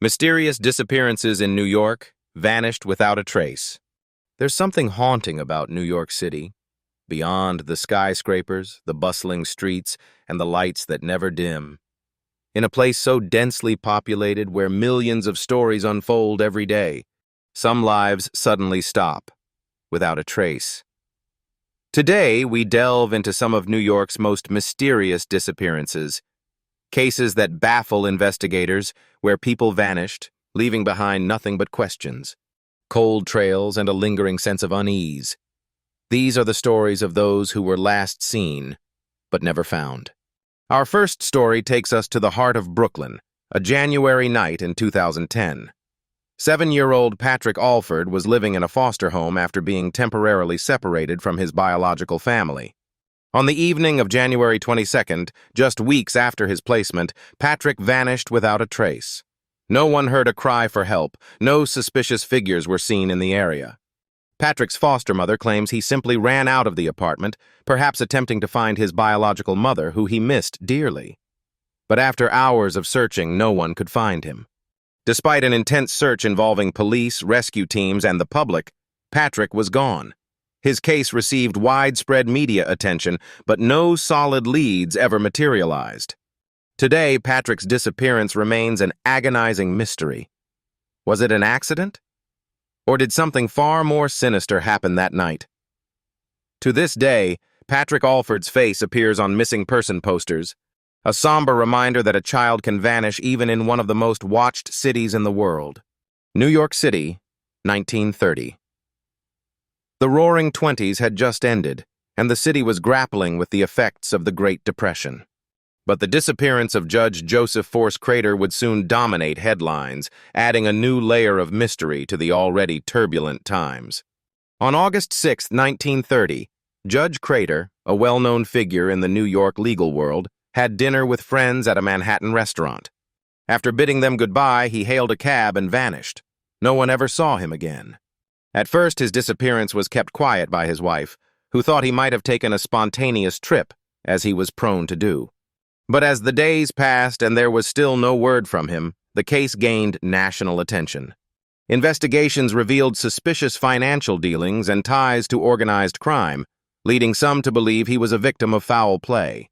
Mysterious disappearances in New York, vanished without a trace. There's something haunting about New York City, beyond the skyscrapers, the bustling streets, and the lights that never dim. In a place so densely populated where millions of stories unfold every day, some lives suddenly stop, without a trace. Today, we delve into some of New York's most mysterious disappearances, cases that baffle investigators, where people vanished, leaving behind nothing but questions, cold trails, and a lingering sense of unease. These are the stories of those who were last seen, but never found. Our first story takes us to the heart of Brooklyn, a January night in 2010. 7-year-old Patrick Alford was living in a foster home after being temporarily separated from his biological family. On the evening of January 22nd, just weeks after his placement, Patrick vanished without a trace. No one heard a cry for help. No suspicious figures were seen in the area. Patrick's foster mother claims he simply ran out of the apartment, perhaps attempting to find his biological mother, who he missed dearly. But after hours of searching, no one could find him. Despite an intense search involving police, rescue teams, and the public, Patrick was gone. His case received widespread media attention, but no solid leads ever materialized. Today, Patrick's disappearance remains an agonizing mystery. Was it an accident? Or did something far more sinister happen that night? To this day, Patrick Alford's face appears on missing person posters, a somber reminder that a child can vanish even in one of the most watched cities in the world. New York City, 1930. The Roaring Twenties had just ended, and the city was grappling with the effects of the Great Depression. But the disappearance of Judge Joseph Force Crater would soon dominate headlines, adding a new layer of mystery to the already turbulent times. On August 6, 1930, Judge Crater, a well-known figure in the New York legal world, had dinner with friends at a Manhattan restaurant. After bidding them goodbye, he hailed a cab and vanished. No one ever saw him again. At first, his disappearance was kept quiet by his wife, who thought he might have taken a spontaneous trip, as he was prone to do. But as the days passed and there was still no word from him, the case gained national attention. Investigations revealed suspicious financial dealings and ties to organized crime, leading some to believe he was a victim of foul play.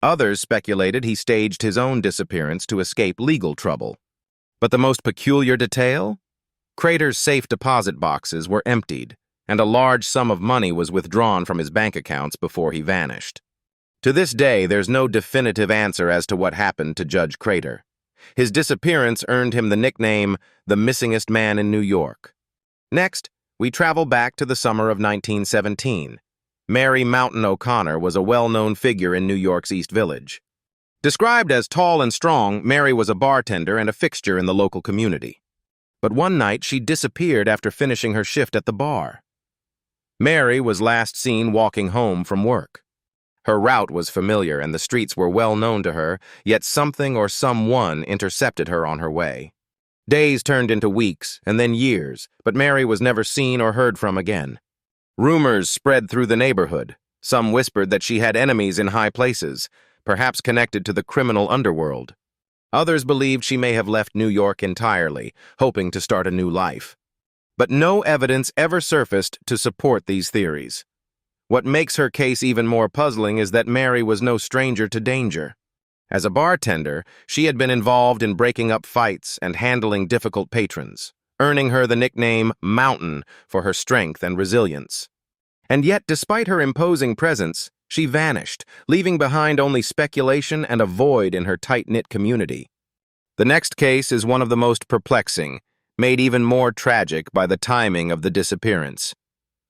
Others speculated he staged his own disappearance to escape legal trouble. But the most peculiar detail? Crater's safe deposit boxes were emptied, and a large sum of money was withdrawn from his bank accounts before he vanished. To this day, there's no definitive answer as to what happened to Judge Crater. His disappearance earned him the nickname, the missingest man in New York. Next, we travel back to the summer of 1917. Mary Mountain O'Connor was a well-known figure in New York's East Village. Described as tall and strong, Mary was a bartender and a fixture in the local community. But one night, she disappeared after finishing her shift at the bar. Mary was last seen walking home from work. Her route was familiar and the streets were well known to her, yet something or someone intercepted her on her way. Days turned into weeks and then years, but Mary was never seen or heard from again. Rumors spread through the neighborhood. Some whispered that she had enemies in high places, perhaps connected to the criminal underworld. Others believed she may have left New York entirely, hoping to start a new life. But no evidence ever surfaced to support these theories. What makes her case even more puzzling is that Mary was no stranger to danger. As a bartender, she had been involved in breaking up fights and handling difficult patrons, earning her the nickname Mountain for her strength and resilience. And yet, despite her imposing presence, she vanished, leaving behind only speculation and a void in her tight-knit community. The next case is one of the most perplexing, made even more tragic by the timing of the disappearance.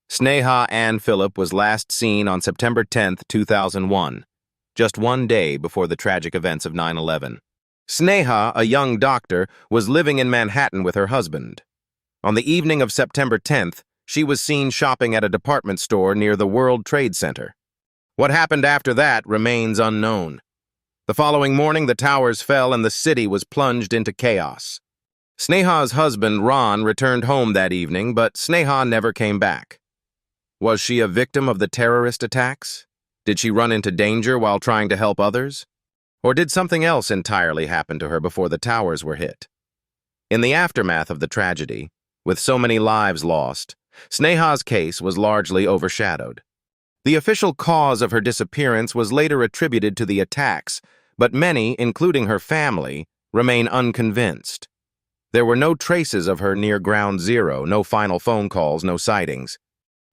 Sneha Ann Phillip was last seen on September 10, 2001, just one day before the tragic events of 9/11. Sneha, a young doctor, was living in Manhattan with her husband. On the evening of September 10th, she was seen shopping at a department store near the World Trade Center. What happened after that remains unknown. The following morning, the towers fell and the city was plunged into chaos. Sneha's husband, Ron, returned home that evening, but Sneha never came back. Was she a victim of the terrorist attacks? Did she run into danger while trying to help others? Or did something else entirely happen to her before the towers were hit? In the aftermath of the tragedy, with so many lives lost, Sneha's case was largely overshadowed. The official cause of her disappearance was later attributed to the attacks, but many, including her family, remain unconvinced. There were no traces of her near Ground Zero, no final phone calls, no sightings.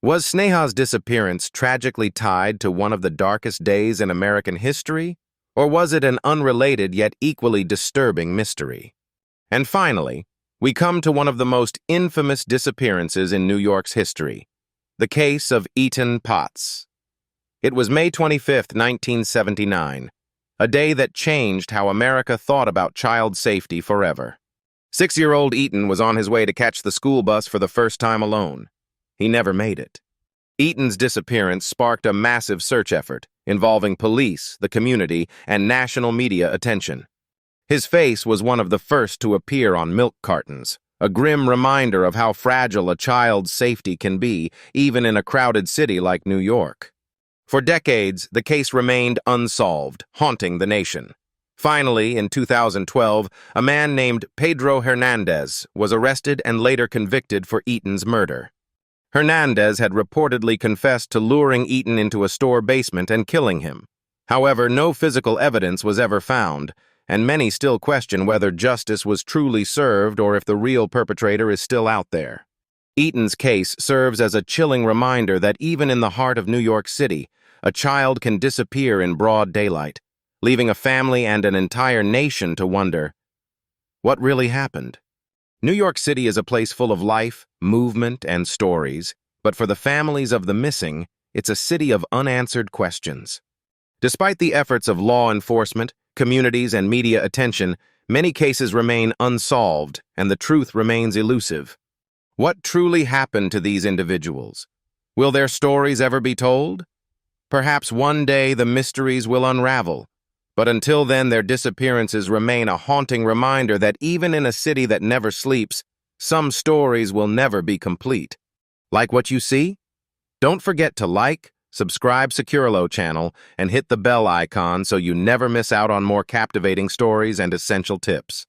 Was Sneha's disappearance tragically tied to one of the darkest days in American history, or was it an unrelated yet equally disturbing mystery? And finally, we come to one of the most infamous disappearances in New York's history, the case of Eaton Potts. It was May 25, 1979, a day that changed how America thought about child safety forever. 6-year-old Eaton was on his way to catch the school bus for the first time alone. He never made it. Eaton's disappearance sparked a massive search effort involving police, the community, and national media attention. His face was one of the first to appear on milk cartons, a grim reminder of how fragile a child's safety can be, even in a crowded city like New York. For decades, the case remained unsolved, haunting the nation. Finally, in 2012, a man named Pedro Hernandez was arrested and later convicted for Eaton's murder. Hernandez had reportedly confessed to luring Eaton into a store basement and killing him. However, no physical evidence was ever found, and many still question whether justice was truly served or if the real perpetrator is still out there. Eaton's case serves as a chilling reminder that even in the heart of New York City, a child can disappear in broad daylight, leaving a family and an entire nation to wonder, what really happened? New York City is a place full of life, movement, and stories, but for the families of the missing, it's a city of unanswered questions. Despite the efforts of law enforcement, communities, and media attention, many cases remain unsolved, and the truth remains elusive. What truly happened to these individuals? Will their stories ever be told? Perhaps one day the mysteries will unravel, but until then their disappearances remain a haunting reminder that even in a city that never sleeps, some stories will never be complete. Like what you see? Don't forget to like, subscribe Securelo channel, and hit the bell icon so you never miss out on more captivating stories and essential tips.